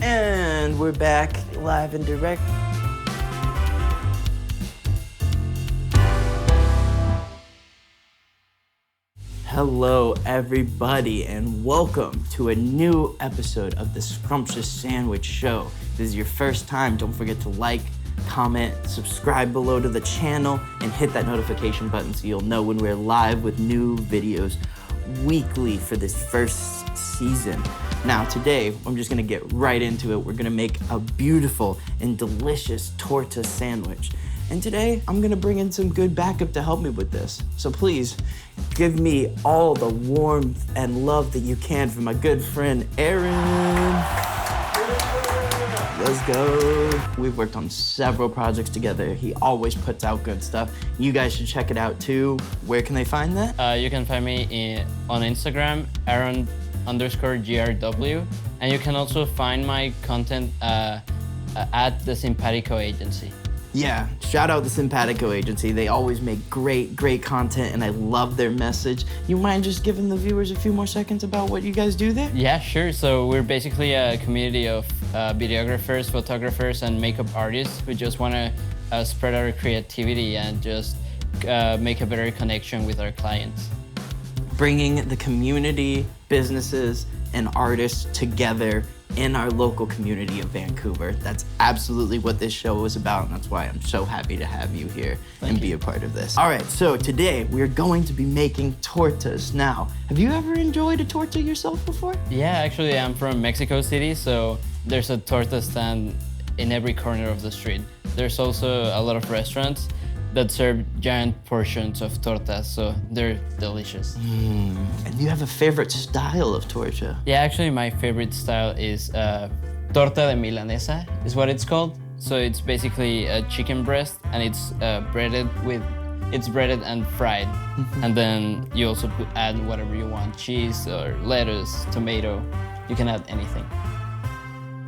And we're back live and direct. Hello, everybody, and welcome to a new episode of the Scrumptious Sandwich Show. If this is your first time, don't forget to like, comment, subscribe below to the channel, and hit that notification button so you'll know when we're live with new videos weekly for this first season. Now today, I'm just gonna get right into it. We're gonna make a beautiful and delicious torta sandwich. And today, I'm gonna bring in some good backup to help me with this. So please, give me all the warmth and love that you can from my good friend, Aaron. Let's go. We've worked on several projects together. He always puts out good stuff. You guys should check it out too. Where can they find that? You can find me on Instagram, Aaron_GRW. And you can also find my content at the Simpatico Agency. Yeah, shout out the Simpatico Agency. They always make great content and I love their message. You mind just giving the viewers a few more seconds about what you guys do there? Yeah, sure. So we're basically a community of videographers, photographers, and makeup artists who just want to spread our creativity and just make a better connection with our clients. Bringing the community, businesses, and artists together in our local community of Vancouver. That's absolutely what this show is about, and that's why I'm so happy to have you here and be a part of this. All right, so today we're going to be making tortas. Now, have you ever enjoyed a torta yourself before? Yeah, actually, I'm from Mexico City, so there's a torta stand in every corner of the street. There's also a lot of restaurants that serve giant portions of tortas, so they're delicious. And you have a favorite style of torta? Yeah, actually my favorite style is Torta De Milanesa, is what it's called. So it's basically a chicken breast, and it's breaded and fried. And then you also add whatever you want, cheese or lettuce, tomato, you can add anything.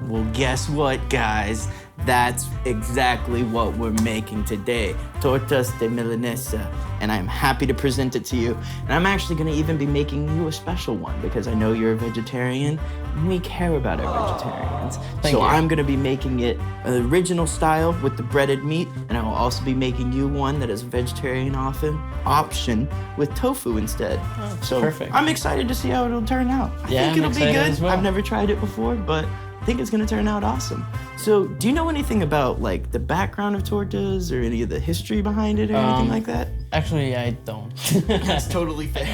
Well, guess what, guys? That's exactly what we're making today, Torta De Milanesa, and I'm happy to present it to you. And I'm actually gonna even be making you a special one because I know you're a vegetarian, and we care about our vegetarians. Thank you. I'm gonna be making it an original style with the breaded meat, and I will also be making you one that is a vegetarian option with tofu instead. Oh, so perfect. I'm excited to see how it'll turn out. I Yeah, think it'll I'm be excited good. as well. I've never tried it before, but I think it's gonna turn out awesome. So, do you know anything about like the background of tortas or any of the history behind it or anything like that? Actually, I don't. That's totally fair.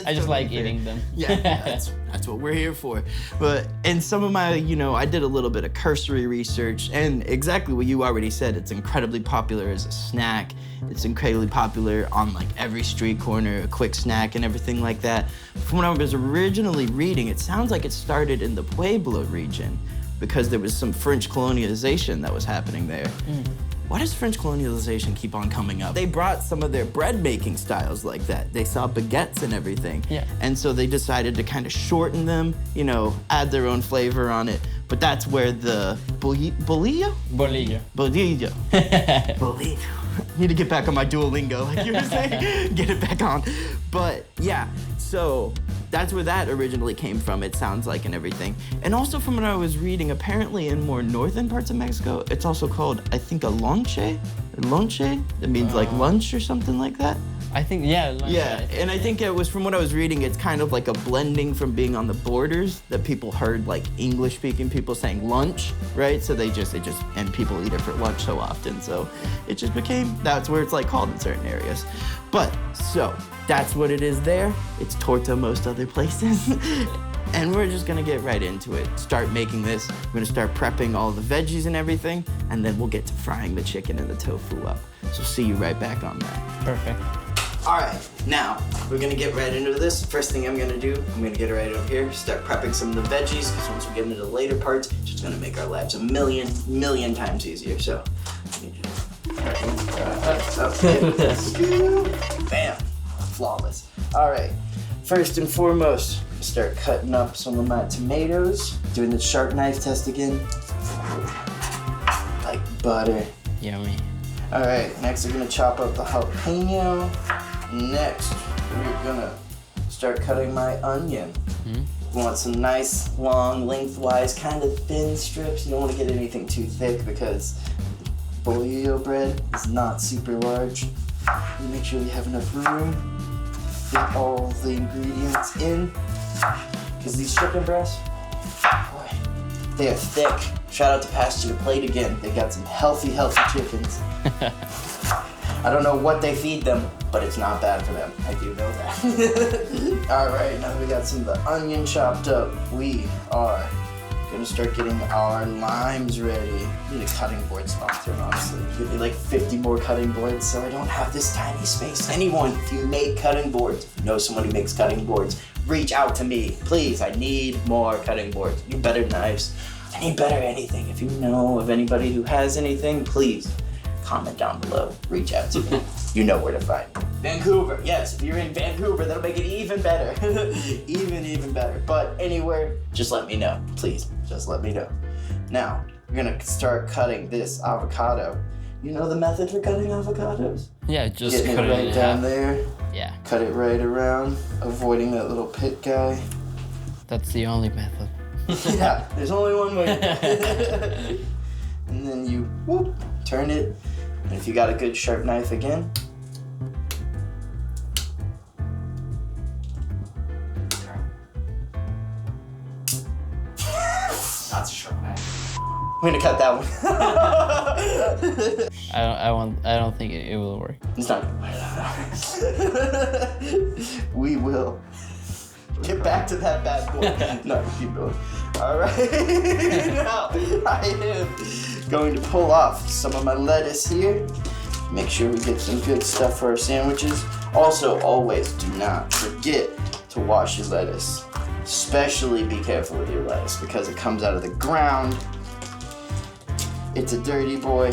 I just like eating them. Yeah, that's what we're here for. But in some of my, I did a little bit of cursory research, and exactly what you already said, it's incredibly popular as a snack. It's incredibly popular on like every street corner, a quick snack and everything like that. From what I was originally reading, it sounds like it started in the Pueblo region because there was some French colonialization that was happening there. Why does French colonialization keep on coming up? They brought some of their bread making styles like that. They saw baguettes and everything. Yeah. And so they decided to kind of shorten them, add their own flavor on it. But that's where the bolillo? Bolillo. Bolillo. Bolillo. Need to get back on my Duolingo, like you were saying. Get it back on. But yeah, so that's where that originally came from, it sounds like, and everything. And also from what I was reading, apparently in more northern parts of Mexico, it's also called, I think, a lonche. That means like lunch or something like that. I think, yeah. Yeah, and I think it was, from what I was reading, it's kind of like a blending from being on the borders that people heard like English-speaking people saying lunch, right? So and people eat it for lunch so often. So it just became, that's where it's like called in certain areas. But, so, that's what it is there. It's torta most other places. And we're just gonna get right into it. Start making this. We're gonna start prepping all the veggies and everything, and then we'll get to frying the chicken and the tofu up. So see you right back on that. Perfect. All right, now we're gonna get right into this. First thing I'm gonna do, I'm gonna get right up here, start prepping some of the veggies, because once we get into the later parts, it's just gonna make our lives a million times easier. So, bam, flawless. All right, first and foremost, start cutting up some of my tomatoes, doing the sharp knife test again, like butter. Yummy. All right, next we're gonna chop up the jalapeno. Next, we're gonna start cutting my onion. You want some nice, long, lengthwise, kind of thin strips. You don't want to get anything too thick because bolillo bread is not super large. You make sure you have enough room to fit all the ingredients in. Because these chicken breasts, boy, they are thick. Shout out to Pasture to Plate again. They got some healthy chickens. I don't know what they feed them, but it's not bad for them. I do know that. All right, now we got some of the onion chopped up. We are gonna start getting our limes ready. I need a cutting board sponsor, honestly. Give me like 50 more cutting boards so I don't have this tiny space. Anyone, if you make cutting boards, if you know someone who makes cutting boards, reach out to me. Please, I need more cutting boards. I need better knives. I need better anything. If you know of anybody who has anything, please comment down below. Reach out to me. You know where to find me. Vancouver, yes, if you're in Vancouver, that'll make it even better. even better. But anywhere, just let me know. Please, just let me know. Now, we're gonna start cutting this avocado. You know the method for cutting avocados? Yeah, just Getting cut it right in down half. there. Yeah, Cut it right around, avoiding that little pit guy. that's the only method. Yeah, there's only one way. And then you whoop, turn it. And if you got a good sharp knife again, not so sharp knife. I'm gonna cut that one. I don't think it will work. It's not. We will. Get back to that bad boy. No, keep going. All right. Now, I am going to pull off some of my lettuce here. Make sure we get some good stuff for our sandwiches. Also, always do not forget to wash your lettuce. Especially be careful with your lettuce because it comes out of the ground. It's a dirty boy,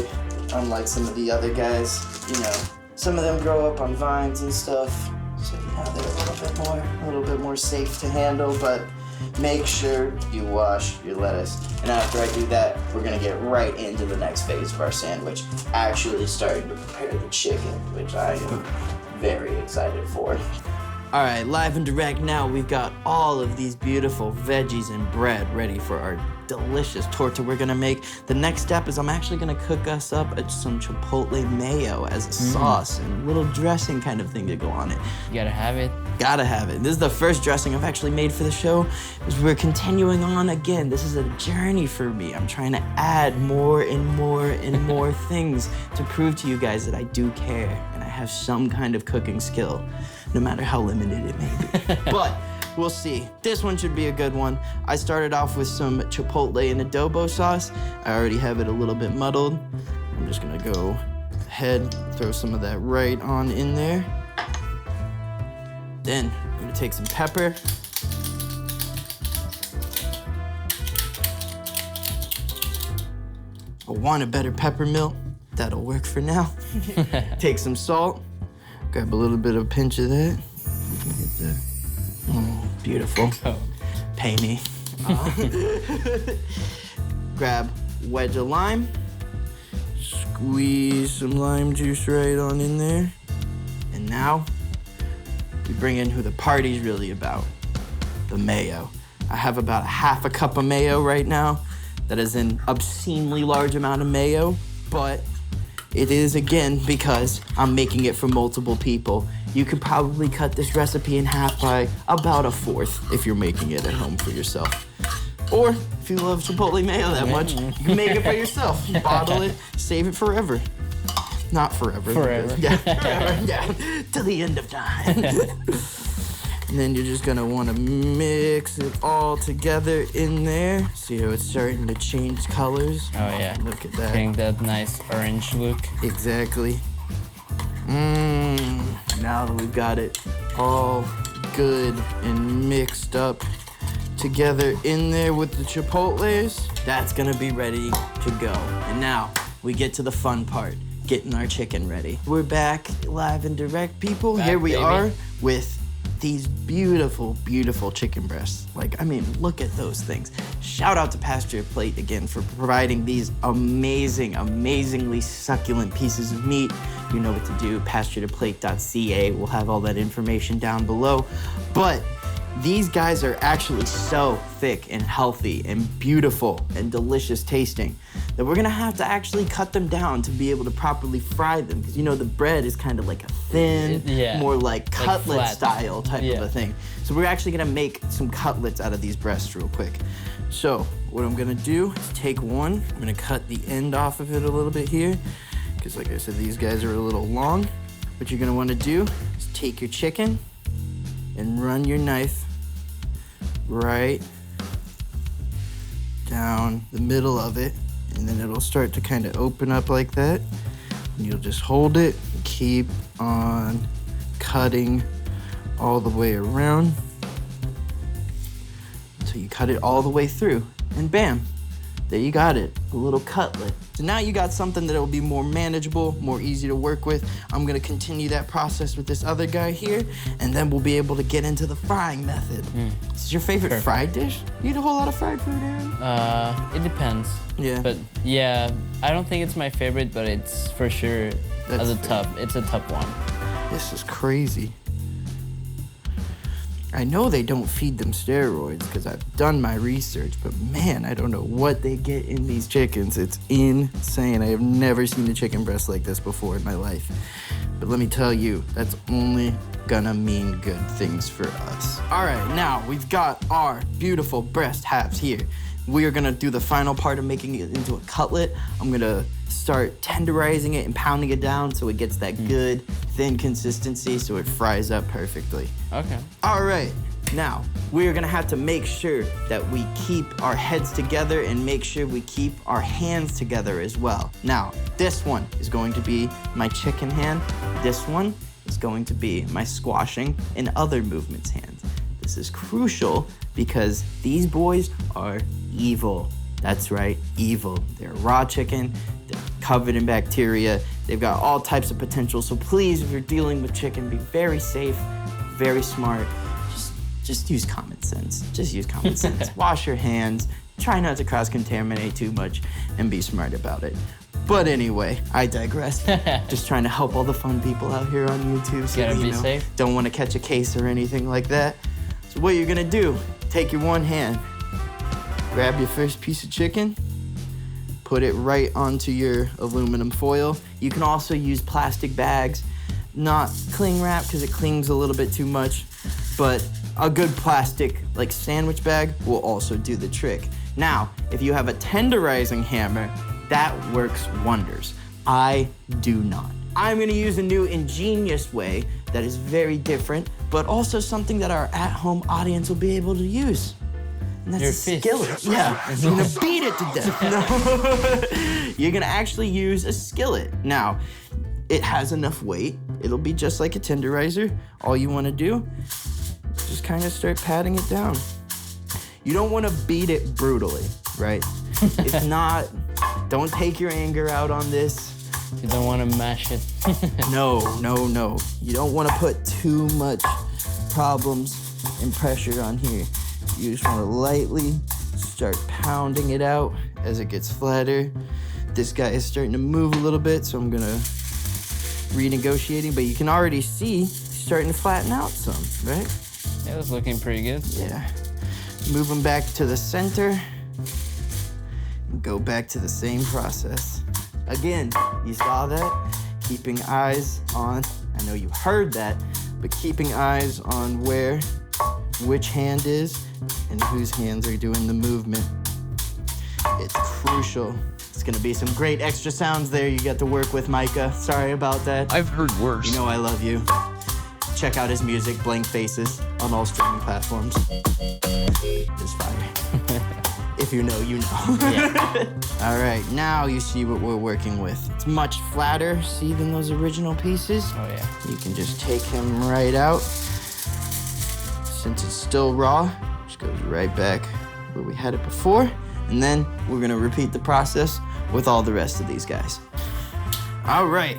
unlike some of the other guys. You know, some of them grow up on vines and stuff. So yeah, they're a little bit more safe to handle, but make sure you wash your lettuce. And after I do that, we're gonna get right into the next phase of our sandwich, actually starting to prepare the chicken, which I am very excited for. All right, live and direct now, we've got all of these beautiful veggies and bread ready for our delicious torta we're gonna make. The next step is I'm actually gonna cook us up some chipotle mayo as a sauce and a little dressing kind of thing to go on it. You gotta have it. Gotta have it. This is the first dressing I've actually made for the show. As we're continuing on again, this is a journey for me. I'm trying to add more and more and more things to prove to you guys that I do care and I have some kind of cooking skill, no matter how limited it may be. But we'll see. This one should be a good one. I started off with some chipotle and adobo sauce. I already have it a little bit muddled. I'm just gonna go ahead, throw some of that right on in there. Then I'm gonna take some pepper. I want a better pepper mill. That'll work for now. Take some salt. Grab a little bit of a pinch of that. Get that. Oh, beautiful. Oh. Pay me. Grab wedge of lime. Squeeze some lime juice right on in there. And now, we bring in who the party's really about, the mayo. I have about half a cup of mayo right now. That is an obscenely large amount of mayo, but it is, again, because I'm making it for multiple people. You could probably cut this recipe in half by about a fourth if you're making it at home for yourself. Or if you love chipotle mayo that much, you can make it for yourself. Bottle it, save it forever. Not forever. Forever. Because, yeah, forever, yeah, till the end of time. And then you're just gonna wanna mix it all together in there. See how it's starting to change colors? Oh yeah. Look at that. Getting that nice orange look. Exactly. Now that we've got it all good and mixed up together in there with the chipotles, that's gonna be ready to go. And now we get to the fun part, getting our chicken ready. We're back live and direct, people. Back, Here we baby. are with these beautiful, beautiful chicken breasts. Like, I mean, look at those things. Shout out to Pasture Plate again for providing these amazing, amazingly succulent pieces of meat. You know what to do, pasturetoplate.ca. We'll have all that information down below. But These guys are actually so thick and healthy and beautiful and delicious tasting that we're gonna have to actually cut them down to be able to properly fry them. Because you know, the bread is kind of like a thin, more like cutlet style type of a thing. So we're actually gonna make some cutlets out of these breasts real quick. So what I'm gonna do is take one, I'm gonna cut the end off of it a little bit here, because like I said, these guys are a little long. What you're gonna wanna do is take your chicken and run your knife right down the middle of it, and then it'll start to kind of open up like that. And you'll just hold it and keep on cutting all the way around until you cut it all the way through, and bam, there you got it, a little cutlet. So now you got something that will be more manageable, more easy to work with. I'm gonna continue that process with this other guy here, and then we'll be able to get into the frying method. This is your favorite fried dish? You eat a whole lot of fried food, Aaron? It depends. Yeah. But yeah, I don't think it's my favorite, but it's for sure it's a top one. This is crazy. I know they don't feed them steroids because I've done my research, but man, I don't know what they get in these chickens. It's insane. I have never seen a chicken breast like this before in my life. But let me tell you, that's only gonna mean good things for us. All right, now we've got our beautiful breast halves here. We are gonna do the final part of making it into a cutlet. I'm gonna start tenderizing it and pounding it down so it gets that good, thin consistency so it fries up perfectly. Okay. All right, now we are gonna have to make sure that we keep our heads together and make sure we keep our hands together as well. Now, this one is going to be my chicken hand. This one is going to be my squashing and other movements hands. This is crucial because these boys are evil. That's right, evil. They're raw chicken, they're covered in bacteria, they've got all types of potential. So please, if you're dealing with chicken, be very safe, very smart. Just use common sense. Just use common sense. Wash your hands, try not to cross-contaminate too much, and be smart about it. But anyway, I digress. Just trying to help all the fun people out here on YouTube. So gotta be safe. Don't want to catch a case or anything like that. So what you're gonna do, take your one hand, grab your first piece of chicken, put it right onto your aluminum foil. You can also use plastic bags, not cling wrap because it clings a little bit too much, but a good plastic like sandwich bag will also do the trick. Now, if you have a tenderizing hammer, that works wonders. I do not. I'm gonna use a new ingenious way that is very different, but also something that our at-home audience will be able to use. And that's a skillet. Yeah, you're gonna beat it to death. No. You're gonna actually use a skillet. Now, it has enough weight. It'll be just like a tenderizer. All you wanna do, just kind of start patting it down. You don't wanna beat it brutally, right? If not, don't take your anger out on this. You don't wanna mash it. No. You don't wanna put too much problems and pressure on here. You just wanna lightly start pounding it out as it gets flatter. This guy is starting to move a little bit, so I'm gonna renegotiating, but you can already see he's starting to flatten out some, right? Yeah, that's looking pretty good. Yeah. Move him back to the center. Go back to the same process. Again, you saw that? Keeping eyes on, I know you heard that, but keeping eyes on which hand is and whose hands are doing the movement. It's crucial. It's gonna be some great extra sounds there you get to work with, Micah. Sorry about that. I've heard worse. You know I love you. Check out his music, Blank Faces, on all streaming platforms. It's fire. If you know, you know. Yeah. All right, now you see what we're working with. It's much flatter, see, than those original pieces. Oh yeah. You can just take him right out. Since it's still raw, just goes right back where we had it before. And then we're gonna repeat the process with all the rest of these guys. All right,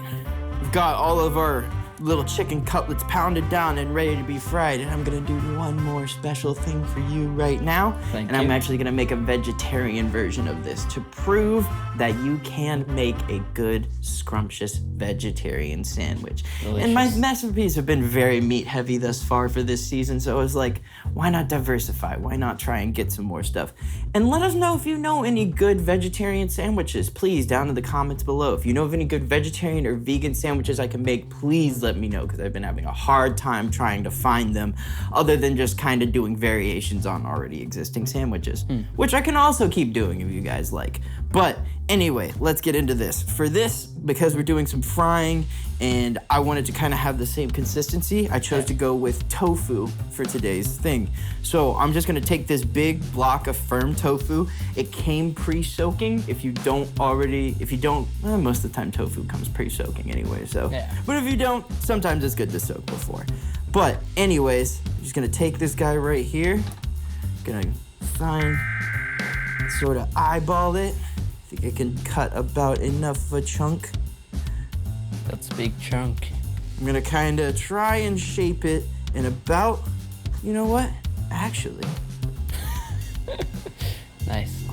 we've got all of our little chicken cutlets pounded down and ready to be fried. And I'm gonna do one more special thing for you right now. Thank and you. I'm actually gonna make a vegetarian version of this to prove that you can make a good scrumptious vegetarian sandwich. Delicious. And my recipes have been very meat heavy thus far for this season, so I was like, why not diversify? Why not try and get some more stuff? And let us know if you know any good vegetarian sandwiches, please, down in the comments below. If you know of any good vegetarian or vegan sandwiches I can make, please let me know, because I've been having a hard time trying to find them, other than just kind of doing variations on already existing sandwiches, which I can also keep doing if you guys like. But anyway, let's get into this. For this, because we're doing some frying and I wanted to kind of have the same consistency, I chose to go with tofu for today's thing. So I'm just gonna take this big block of firm tofu. It came pre-soaking. If you don't, well, most of the time tofu comes pre-soaking anyway, so. Yeah. But if you don't, sometimes it's good to soak before. But anyways, I'm just gonna take this guy right here, gonna find, sort of eyeball it. I think I can cut about enough of a chunk. That's a big chunk. I'm gonna kind of try and shape it in about, you know what? Actually, Nice.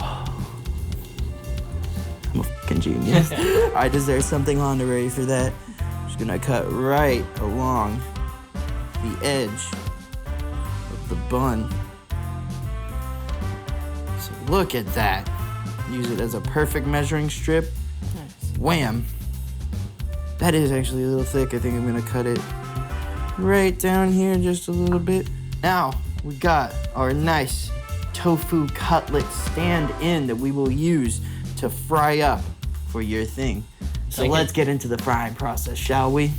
I'm a fucking genius. All right, is there something on the ready for that? Just gonna cut right along the edge of the bun. So look at that. Use it as a perfect measuring strip. Nice. Wham. That is actually a little thick. I think I'm gonna cut it right down here just a little bit. Now, we got our nice tofu cutlet stand-in that we will use to fry up for your thing. So Thank let's you. get into the frying process, shall we?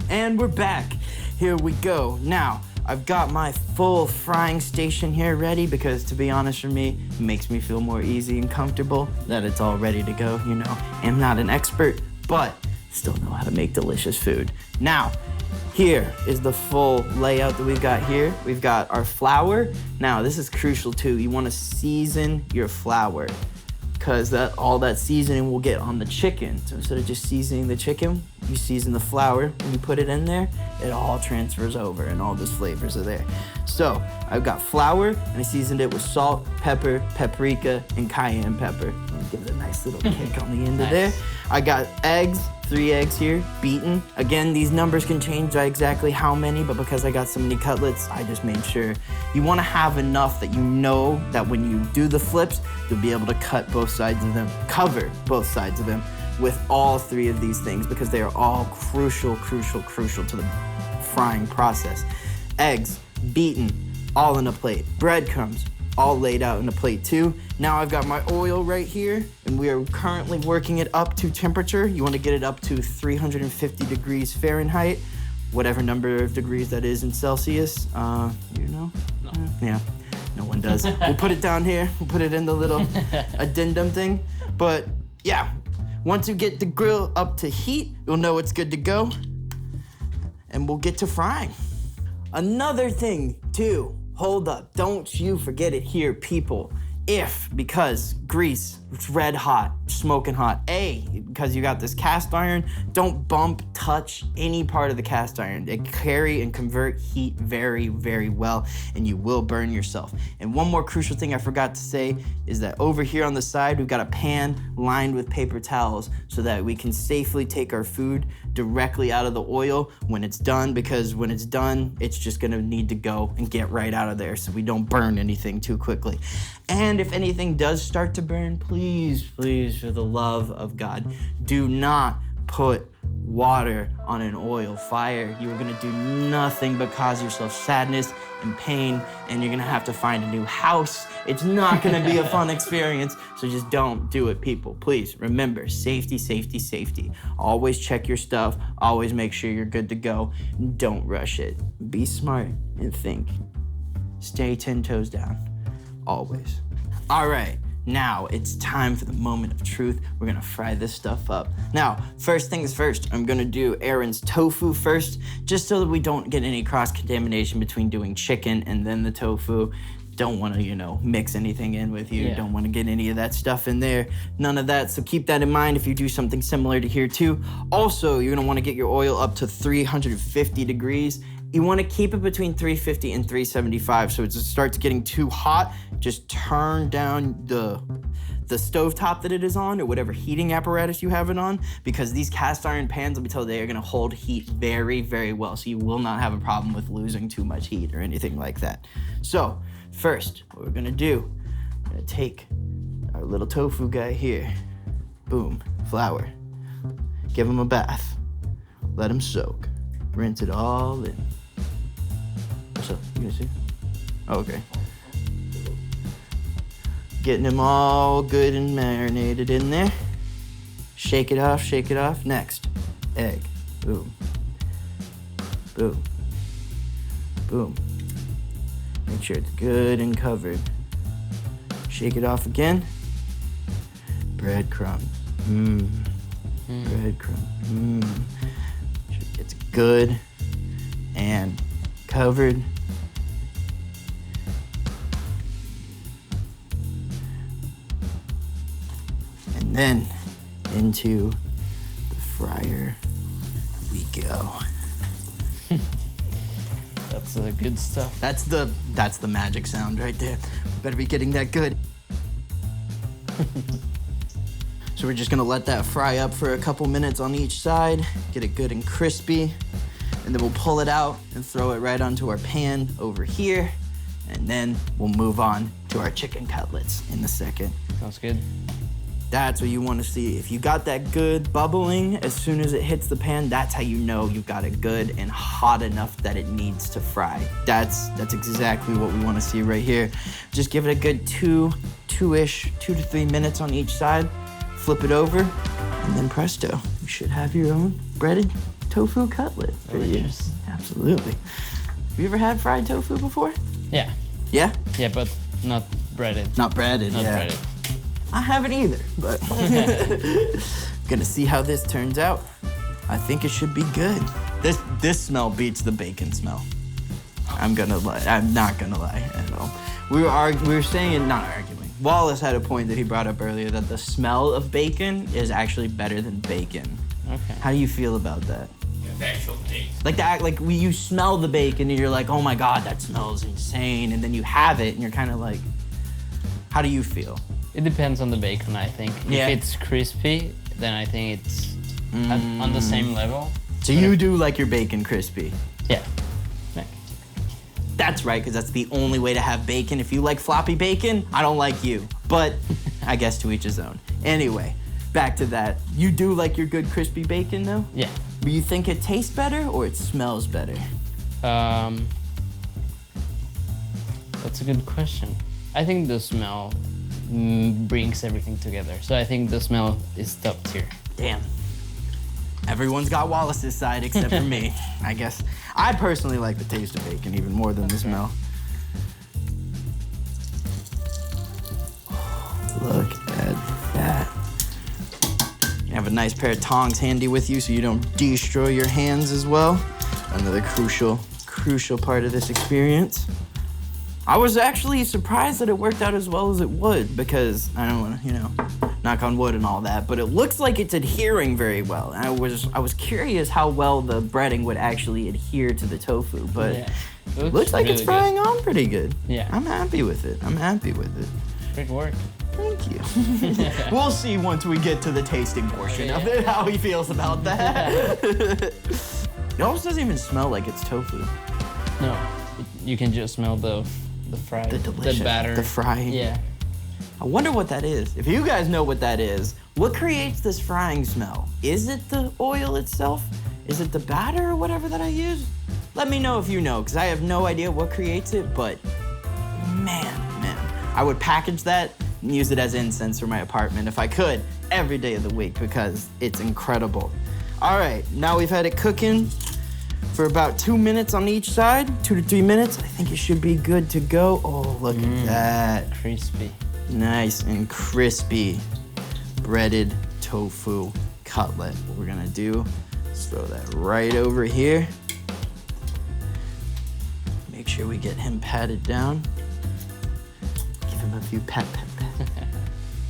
And we're back. Here we go. Now, I've got my full frying station here ready because, to be honest, for me, it makes me feel more easy and comfortable that it's all ready to go, you know. I'm not an expert, but still know how to make delicious food. Now, here is the full layout that we've got here. We've got our flour. Now, this is crucial too. You want to season your flour because all that seasoning will get on the chicken. So instead of just seasoning the chicken, you season the flour and you put it in there, it all transfers over and all those flavors are there. So I've got flour and I seasoned it with salt, pepper, paprika, and cayenne pepper. Give it a nice little kick on the end of there. I got eggs, 3 eggs here, beaten. Again, these numbers can change by exactly how many, but because I got so many cutlets, I just made sure. You wanna have enough that you know that when you do the flips, you'll be able to cut both sides of them, cover both sides of them with all 3 of these things because they are all crucial to the frying process. Eggs, beaten, all in a plate. Breadcrumbs, all laid out in a plate too. Now I've got my oil right here and we are currently working it up to temperature. You wanna get it up to 350 degrees Fahrenheit, whatever number of degrees that is in Celsius. You know? No. Yeah, no one does. We'll put it down here. We'll put it in the little addendum thing. But yeah, once you get the grill up to heat, you'll know it's good to go. And we'll get to frying. Another thing too, hold up, don't you forget it here, people. Because grease, it's red hot, smoking hot. Because you got this cast iron, don't bump, touch any part of the cast iron. They carry and convert heat very, very well, and you will burn yourself. And one more crucial thing I forgot to say is that over here on the side, we've got a pan lined with paper towels so that we can safely take our food directly out of the oil when it's done, because when it's done, it's just gonna need to go and get right out of there so we don't burn anything too quickly. And if anything does start to burn, please, for the love of God, do not put water on an oil fire. You are gonna do nothing but cause yourself sadness and pain, and you're gonna have to find a new house. It's not gonna be a fun experience, so just don't do it, people. Please, remember, safety, safety, safety. Always check your stuff, always make sure you're good to go. Don't rush it. Be smart and think. Stay 10 toes down, always. All right. Now it's time for the moment of truth. We're gonna fry this stuff up. Now, first things first, I'm gonna do Aaron's tofu first, just so that we don't get any cross-contamination between doing chicken and then the tofu. don't want to, you know, mix anything in with you. Yeah. Don't want to get any of that stuff in there. None of that. So keep that in mind if you do something similar to here too. Also, you're going to want to get your oil up to 350 degrees. You want to keep it between 350 and 375. So it starts getting too hot, just turn down the stovetop that it is on or whatever heating apparatus you have it on, because these cast iron pans, let me tell you, they are gonna hold heat very, very well. So you will not have a problem with losing too much heat or anything like that. So first, what we're gonna do, we're gonna take our little tofu guy here. Boom, flour. Give him a bath. Let him soak. Rinse it all in. What's up, you guys see? Oh, okay. Getting them all good and marinated in there. Shake it off, shake it off. Next, egg. Boom. Boom. Boom. Make sure it's good and covered. Shake it off again. Breadcrumbs. Breadcrumbs. Make sure it gets good and covered. And then into the fryer we go. That's the good stuff. That's the magic sound right there. Better be getting that good. So we're just gonna let that fry up for a couple minutes on each side, get it good and crispy, and then we'll pull it out and throw it right onto our pan over here, and then we'll move on to our chicken cutlets in a second. Sounds good. That's what you want to see. If you got that good bubbling as soon as it hits the pan, that's how you know you've got it good and hot enough that it needs to fry. That's exactly what we want to see right here. Just give it a good 2 to 3 minutes on each side. Flip it over, and then presto, you should have your own breaded tofu cutlet. Delicious. Absolutely. Have you ever had fried tofu before? Yeah. Yeah? Yeah, but not breaded. Not breaded, Not yeah. breaded. I haven't either, but gonna see how this turns out. I think it should be good. This smell beats the bacon smell. I'm not gonna lie at all. We were saying it, not arguing. Wallace had a point that he brought up earlier that the smell of bacon is actually better than bacon. Okay. How do you feel about that? The actual taste. Like you smell the bacon and you're like, oh my God, that smells insane. And then you have it and you're kind of like, how do you feel? It depends on the bacon, I think. Yeah. If it's crispy, then I think it's on the same level. So you do like your bacon crispy? Yeah. Yeah. That's right, because that's the only way to have bacon. If you like floppy bacon, I don't like you. But I guess to each his own. Anyway, back to that. You do like your good crispy bacon though? Yeah. Do you think it tastes better or it smells better? That's a good question. I think the smell brings everything together. So I think the smell is top tier. Damn. Everyone's got Wallace's side except for me, I guess. I personally like the taste of bacon even more than the smell. Look at that. You have a nice pair of tongs handy with you so you don't destroy your hands as well. Another crucial part of this experience. I was actually surprised that it worked out as well as it would because I don't want to, knock on wood and all that, but it looks like it's adhering very well. And I was curious how well the breading would actually adhere to the tofu, but Yeah. it looks like it's really frying on pretty good. Yeah. I'm happy with it. good. Great work. Thank you. We'll see once we get to the tasting portion of it, how he feels about that. It almost doesn't even smell like it's tofu. No, you can just smell the fry, The delicious, the batter, the frying. Yeah. I wonder what that is. If you guys know what that is, what creates this frying smell? Is it the oil itself? Is it the batter or whatever that I use? Let me know if you know, because I have no idea what creates it, but man, I would package that and use it as incense for my apartment if I could, every day of the week, because it's incredible. All right, now we've had it cooking for about 2 minutes on each side, 2 to 3 minutes. I think it should be good to go. Oh, look at that. Crispy. Nice and crispy breaded tofu cutlet. What we're gonna do is throw that right over here. Make sure we get him patted down. a few pet.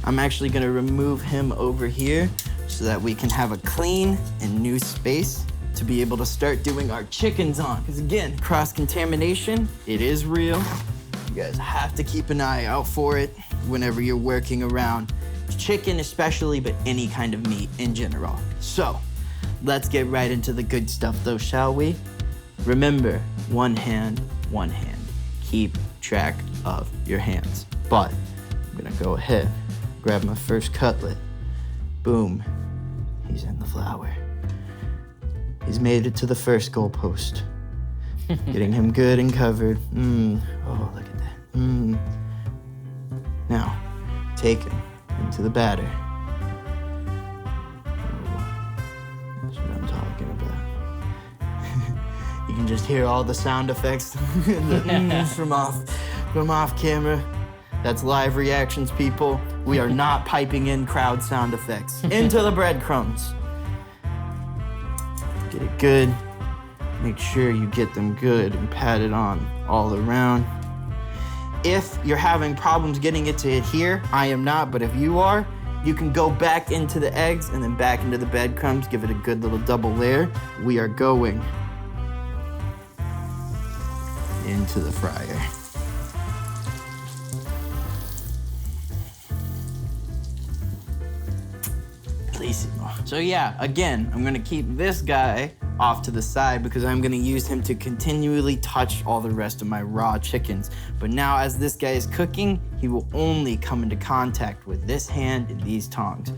I'm actually gonna remove him over here so that we can have a clean and new space to be able to start doing our chickens on. Because again, cross-contamination, it is real. You guys have to keep an eye out for it whenever you're working around chicken especially, but any kind of meat in general. So, let's get right into the good stuff though, shall we? Remember, one hand. Keep track of your hands. But I'm gonna go ahead, grab my first cutlet. Boom, he's in the flour. He's made it to the first goalpost. Getting him good and covered. Oh, look at that. Now, take him into the batter. That's what I'm talking about. You can just hear all the sound effects from off camera. That's live reactions, people. We are not piping in crowd sound effects. Into the breadcrumbs. Get it good. Make sure you get them good and pat it on all around. If you're having problems getting it to adhere, I am not, but if you are, you can go back into the eggs and then back into the breadcrumbs, give it a good little double layer. We are going into the fryer. So yeah, again, I'm gonna keep this guy off to the side because I'm gonna use him to continually touch all the rest of my raw chickens. But now as this guy is cooking, he will only come into contact with this hand and these tongs.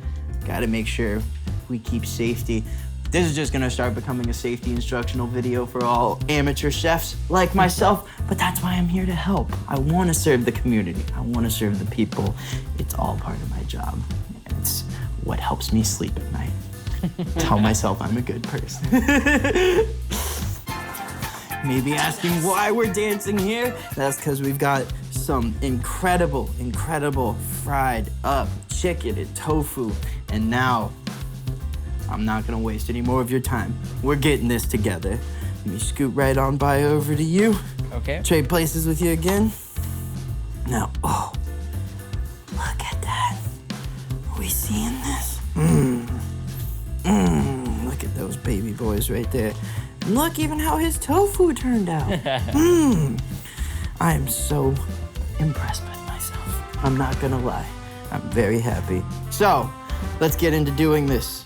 Gotta make sure we keep safety. This is just gonna start becoming a safety instructional video for all amateur chefs like myself, but that's why I'm here to help. I wanna serve the community. I wanna serve the people. It's all part of my job. And it's what helps me sleep at night. Tell myself I'm a good person. Maybe asking why we're dancing here? That's because we've got some incredible fried up chicken and tofu. And now, I'm not gonna waste any more of your time. We're getting this together. Let me scoot right on by over to you. Okay. Trade places with you again. Now, oh, look at that. Are we seeing this? Look at those baby boys right there. And look even how his tofu turned out. I am so impressed with myself. I'm not gonna lie. I'm very happy. So, let's get into doing this.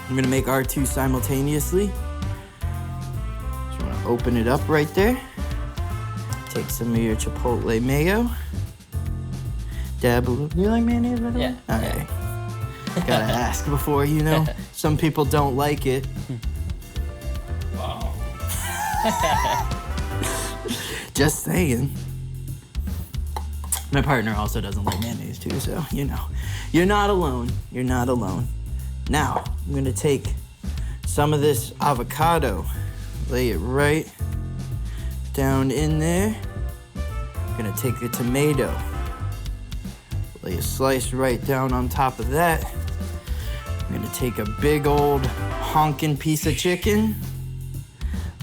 I'm gonna make R2 simultaneously. Just wanna open it up right there. Take some of your chipotle mayo. Dab a little. You like mayonnaise, by the way? Yeah. All right. Gotta ask before, you know. Some people don't like it. Wow. Just saying. My partner also doesn't like mayonnaise too, so you know. You're not alone. You're not alone. Now, I'm gonna take some of this avocado, lay it right down in there. I'm gonna take a tomato, lay a slice right down on top of that. I'm gonna take a big old honkin' piece of chicken,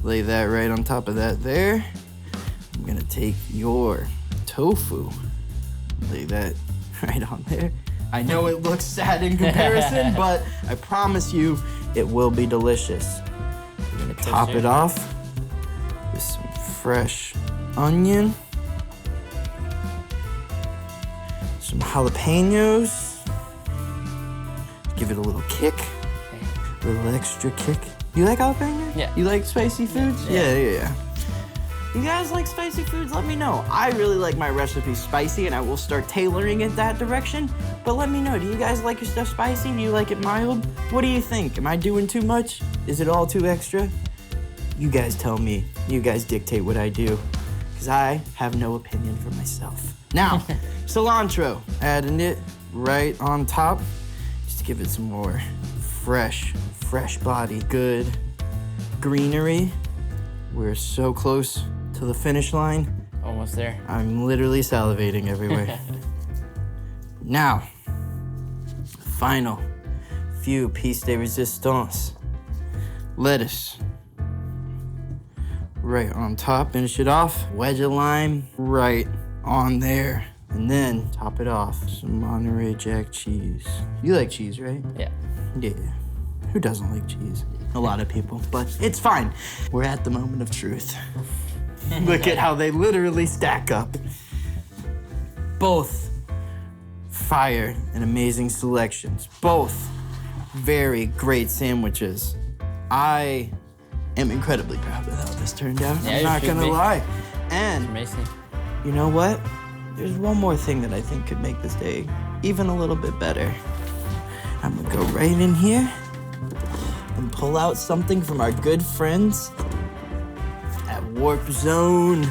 lay that right on top of that there. I'm gonna take your tofu, lay that right on there. I know it looks sad in comparison, but I promise you it will be delicious. I'm gonna top it off with some fresh onion, some jalapenos. Give it a little kick, a little extra kick. You like jalapenos? Yeah. You like spicy foods? Yeah. You guys like spicy foods? Let me know. I really like my recipes spicy and I will start tailoring it that direction. But let me know, do you guys like your stuff spicy? Do you like it mild? What do you think? Am I doing too much? Is it all too extra? You guys tell me. You guys dictate what I do. Because I have no opinion for myself. Now, cilantro. Adding it right on top. Just to give it some more fresh body. Good greenery. We're so close to the finish line. Almost there. I'm literally salivating everywhere. Now, final few piece de resistance. Lettuce. Right on top, finish it off. Wedge of lime right on there And then top it off, some Monterey Jack cheese. You like cheese, right? Yeah. Yeah. Who doesn't like cheese? A lot of people, but it's fine. We're at the moment of truth. Look at how they literally stack up. Both fire and amazing selections. Both very great sandwiches. I am incredibly proud of how this turned out. Yeah, I'm you not should gonna be. lie. And Amazing. you know what? There's one more thing that I think could make this day even a little bit better. I'm gonna go right in here and pull out something from our good friends at Warp Zone.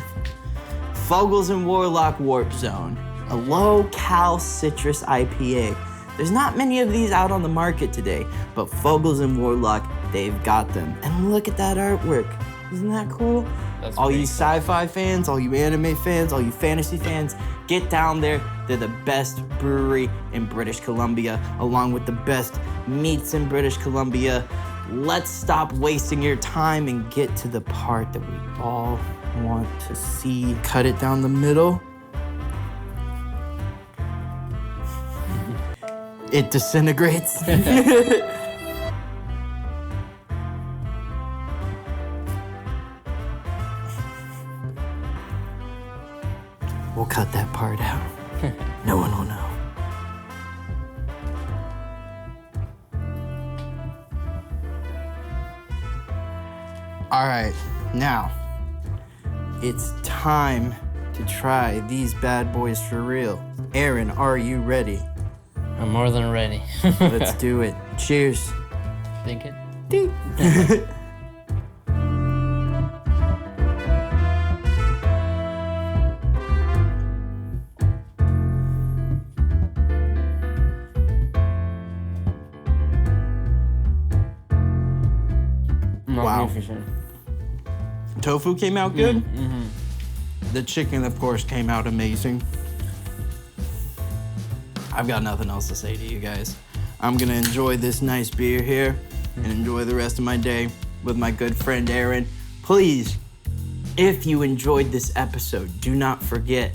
Fuggles and Warlock Warp Zone, a low-cal citrus IPA. There's not many of these out on the market today, but Fuggles and Warlock, they've got them. And look at that artwork. Isn't that cool? That's All pretty you sci-fi fans, all you anime fans, all you fantasy fans, get down there. They're the best brewery in British Columbia, along with the best meats in British Columbia. Let's stop wasting your time and get to the part that we all want to see. Cut it down the middle. It disintegrates. We'll cut that part out. No one will know. All right, now it's time to try these bad boys for real. Aaron, are you ready? I'm more than ready. Let's do it. Cheers. Think it? Wow. Magnificent. Tofu came out good. The chicken, of course, came out amazing. I've got nothing else to say to you guys. I'm gonna enjoy this nice beer here and enjoy the rest of my day with my good friend Aaron. Please, if you enjoyed this episode, do not forget,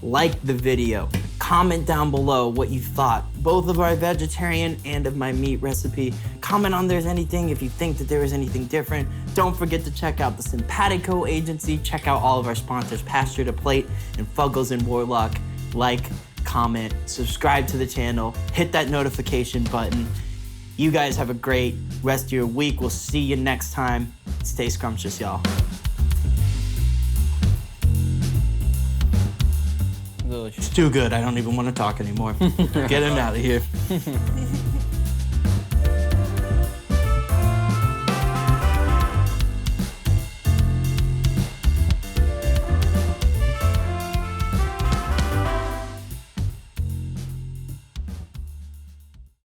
like the video, comment down below what you thought, both of our vegetarian and of my meat recipe. Comment on there's anything if you think that there is anything different. Don't forget to check out the Simpatico Agency. Check out all of our sponsors, Pasture to Plate and Fuggles and Warlock. Like, comment, subscribe to the channel, hit that notification button. You guys have a great rest of your week. We'll see you next time. Stay scrumptious, y'all. Delicious. It's too good. I don't even want to talk anymore. Get him out of here.